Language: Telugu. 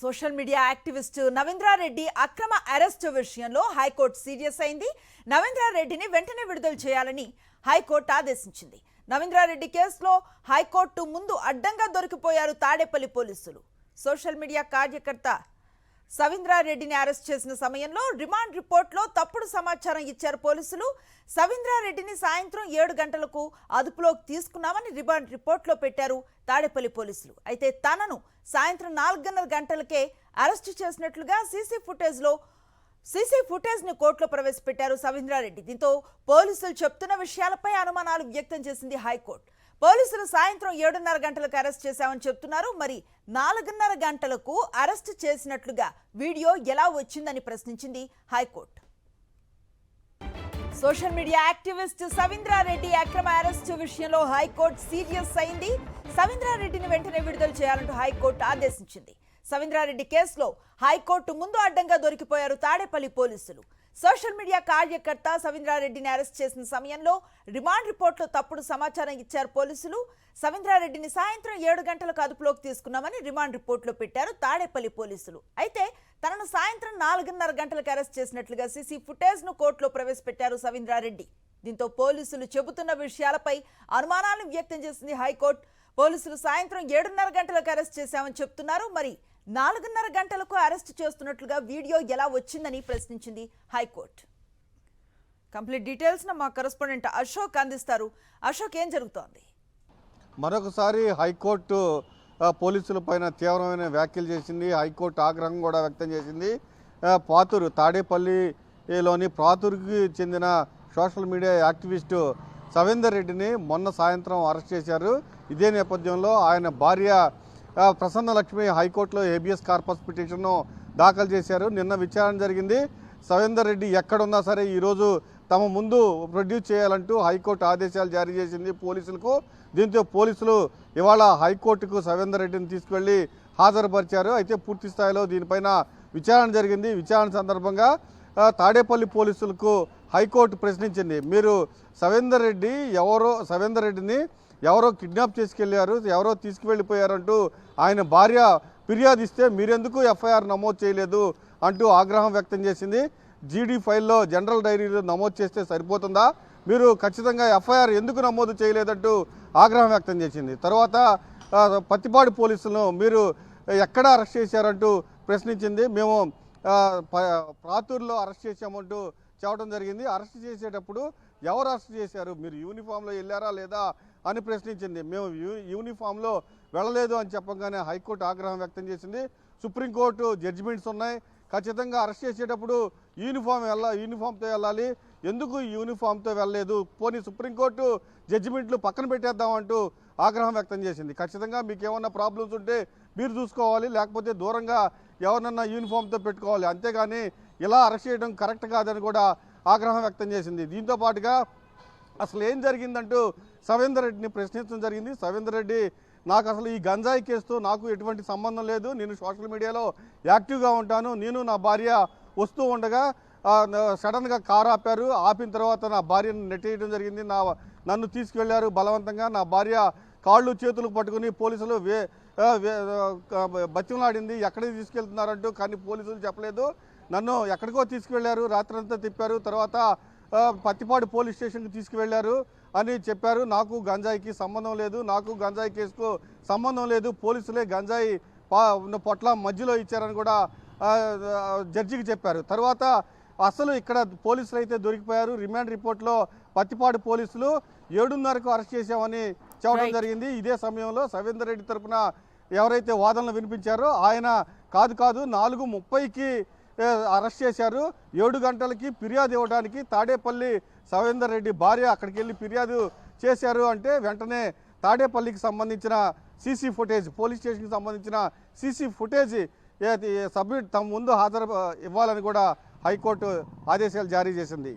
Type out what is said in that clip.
సోషల్ మీడియా యాక్టివిస్ట్ నవీంద్రారెడ్డి అక్రమ అరెస్ట్ విషయంలో హైకోర్టు సీరియస్ అయింది. నవీంద్రారెడ్డిని వెంటనే విడుదల చేయాలని హైకోర్టు ఆదేశించింది. నవీంద్రారెడ్డి కేసులో హైకోర్టు ముందు అడ్డంగా దొరికిపోయారు తాడేపల్లి పోలీసులు. సోషల్ మీడియా కార్యకర్త సవీంద్రారెడ్డిని అరెస్ట్ చేసిన సమయంలో రిమాండ్ రిపోర్ట్లో తప్పుడు సమాచారం ఇచ్చారు పోలీసులు. సవీంద్రారెడ్డిని సాయంత్రం 7 గంటలకు అదుపులోకి తీసుకున్నామని రిమాండ్ రిపోర్ట్లో పెట్టారు తాడేపల్లి పోలీసులు. అయితే తనను సాయంత్రం 4:30 గంటలకే అరెస్టు చేసినట్లుగా సీసీ ఫుటేజ్ని కోర్టులో ప్రవేశపెట్టారు సవీంద్రారెడ్డి. దీంతో పోలీసులు చెప్తున్న విషయాలపై అనుమానాలు వ్యక్తం చేసింది హైకోర్టు. పోలీసులు సాయంత్రం 7:30 గంటలకు అరెస్ట్ చేశామని చెప్తున్నారు. మరి 4:30 గంటలకు అరెస్ట్ చేసినట్లుగా వీడియో ఎలా వచ్చిందని ప్రశ్నించింది హైకోర్టు. సోషల్ మీడియా యాక్టివిస్ట్ సవీంద్రారెడ్డి అక్రమ అరెస్టు విషయంలో హైకోర్టు సీరియస్ అయింది. సవీంద్రారెడ్డిని వెంటనే విడుదల చేయాలంటూ హైకోర్టు ఆదేశించింది. సవీంద్రారెడ్డి కేసులో హైకోర్టు ముందు అడ్డంగా దొరికిపోయారు తాడేపల్లి పోలీసులు. సోషల్ మీడియా కార్యకర్త సవీంద్రారెడ్డిని అరెస్ట్ చేసిన సమయంలో రిమాండ్ రిపోర్ట్లో తప్పుడు సమాచారం ఇచ్చారు పోలీసులు. సవీంద్రారెడ్డిని సాయంత్రం 7 గంటలకు అదుపులోకి తీసుకున్నామని రిమాండ్ రిపోర్ట్లో పెట్టారు తాడేపల్లి పోలీసులు. అయితే తనను సాయంత్రం 4:30 గంటలకు అరెస్ట్ చేసినట్లుగా సీసీ ఫుటేజ్ను కోర్టులో ప్రవేశపెట్టారు సవీంద్రారెడ్డి. దీంతో పోలీసులు చెబుతున్న విషయాలపై అనుమానాలను వ్యక్తం చేసింది హైకోర్టు. పోలీసులు సాయంత్రం 7:30 గంటలకు అరెస్ట్ చేశామని చెప్తున్నారు. మరి 4:30 గంటలకు అరెస్ట్ చేస్తున్నట్లుగా వీడియో ఎలా వచ్చిందని ప్రశ్నించింది హైకోర్టు. కంప్లీట్ డీటెయిల్స్ మా కరెస్పాండెంట్ అశోక్ అందిస్తారు. అశోక్, ఏం జరుగుతోంది? మరొకసారి హైకోర్టు పోలీసుల పైన తీవ్రమైన వ్యాఖ్యలు చేసింది. హైకోర్టు ఆగ్రహం కూడా వ్యక్తం చేసింది. పాతూరు తాడేపల్లిలోని పాతూరుకి చెందిన సోషల్ మీడియా యాక్టివిస్టు సవీందర్ రెడ్డిని మొన్న సాయంత్రం అరెస్ట్ చేశారు. ఇదే నేపథ్యంలో ఆయన భార్య ప్రసన్న లక్ష్మి హైకోర్టులో హేబియస్ కార్పస్ పిటిషన్ను దాఖలు చేశారు. నిన్న విచారణ జరిగింది. సవీందర్ రెడ్డి ఎక్కడున్నా సరే ఈరోజు తమ ముందు ప్రొడ్యూస్ చేయాలంటూ హైకోర్టు ఆదేశాలు జారీ చేసింది పోలీసులకు. దీంతో పోలీసులు ఇవాళ హైకోర్టుకు సవీందర్ రెడ్డిని తీసుకువెళ్ళి హాజరుపరిచారు. అయితే పూర్తి స్థాయిలో దీనిపైన విచారణ జరిగింది. విచారణ సందర్భంగా తాడేపల్లి పోలీసులకు హైకోర్టు ప్రశ్నించింది, మీరు సవీందర్ రెడ్డిని ఎవరో కిడ్నాప్ చేసుకెళ్లారు, ఎవరో తీసుకువెళ్ళిపోయారంటూ ఆయన భార్య ఫిర్యాదు ఇస్తే మీరెందుకు ఎఫ్ఐఆర్ నమోదు చేయలేదు అంటూ ఆగ్రహం వ్యక్తం చేసింది. జీడీ ఫైల్లో జనరల్ డైరీలో నమోదు చేస్తే సరిపోతుందా, మీరు ఖచ్చితంగా ఎఫ్ఐఆర్ ఎందుకు నమోదు చేయలేదంటూ ఆగ్రహం వ్యక్తం చేసింది. తర్వాత పత్తిపాడు పోలీసులను మీరు ఎక్కడ అరెస్ట్ చేశారంటూ ప్రశ్నించింది. మేము ప్రాతూరులో అరెస్ట్ చేశామంటూ చెప్పడం జరిగింది. అరెస్ట్ చేసేటప్పుడు ఎవరు అరెస్ట్ చేశారు, మీరు యూనిఫామ్లో వెళ్ళారా లేదా అని ప్రశ్నించింది. మేము యూనిఫామ్లో వెళ్ళలేదు అని చెప్పగానే హైకోర్టు ఆగ్రహం వ్యక్తం చేసింది. సుప్రీంకోర్టు జడ్జిమెంట్స్ ఉన్నాయి, ఖచ్చితంగా అరెస్ట్ చేసేటప్పుడు యూనిఫామ్తో వెళ్ళాలి, ఎందుకు యూనిఫామ్తో వెళ్ళలేదు, పోనీ సుప్రీంకోర్టు జడ్జిమెంట్లు పక్కన పెట్టేద్దామంటూ ఆగ్రహం వ్యక్తం చేసింది. ఖచ్చితంగా మీకు ఏమన్నా ప్రాబ్లమ్స్ ఉంటే మీరు చూసుకోవాలి, లేకపోతే దూరంగా ఎవరినన్నా యూనిఫామ్తో పెట్టుకోవాలి, అంతేగాని ఇలా అరెస్ట్ చేయడం కరెక్ట్ కాదని కూడా ఆగ్రహం వ్యక్తం చేసింది. దీంతో పాటుగా అసలు ఏం జరిగిందంటూ సవీందర్ రెడ్డిని ప్రశ్నించడం జరిగింది. సవీందర్ రెడ్డి, నాకు అసలు ఈ గంజాయి కేసుతో నాకు ఎటువంటి సంబంధం లేదు, నేను సోషల్ మీడియాలో యాక్టివ్గా ఉంటాను, నేను నా భార్య వస్తూ ఉండగా సడన్గా కారు ఆపారు, ఆపిన తర్వాత నా భార్యను నెట్టేయడం జరిగింది, నన్ను తీసుకువెళ్ళారు బలవంతంగా, నా భార్య కాళ్ళు చేతులు పట్టుకుని పోలీసులు బతిమలాడింది, ఎక్కడికి తీసుకెళ్తున్నారంటూ, కానీ పోలీసులు చెప్పలేదు, నన్ను ఎక్కడికో తీసుకువెళ్ళారు, రాత్రంతా తిప్పారు, తర్వాత పత్తిపాడు పోలీస్ స్టేషన్కి తీసుకువెళ్ళారు అని చెప్పారు. నాకు గంజాయికి సంబంధం లేదు, నాకు గంజాయి కేసుకు సంబంధం లేదు, పోలీసులే గంజాయి పొట్ల మధ్యలో ఇచ్చారని కూడా జడ్జికి చెప్పారు. తర్వాత అసలు ఇక్కడ పోలీసులు అయితే దొరికిపోయారు. రిమాండ్ రిపోర్ట్లో పత్తిపాడు పోలీసులు 7:30కు అరెస్ట్ చేశామని చెప్పడం జరిగింది. ఇదే సమయంలో సవీందర్ రెడ్డి తరఫున ఎవరైతే వాదనలు వినిపించారో ఆయన కాదు 4:30కి అరెస్ట్ చేశారు, 7 గంటలకి ఫిర్యాదు ఇవ్వడానికి తాడేపల్లి సవీందర్ రెడ్డి భార్య అక్కడికి వెళ్ళి ఫిర్యాదు చేశారు అంటే వెంటనే తాడేపల్లికి సంబంధించిన సీసీ ఫుటేజ్, పోలీస్ స్టేషన్కి సంబంధించిన సీసీ ఫుటేజ్ తమ ముందు హాజరు ఇవ్వాలని కూడా హైకోర్టు ఆదేశాలు జారీ చేసింది.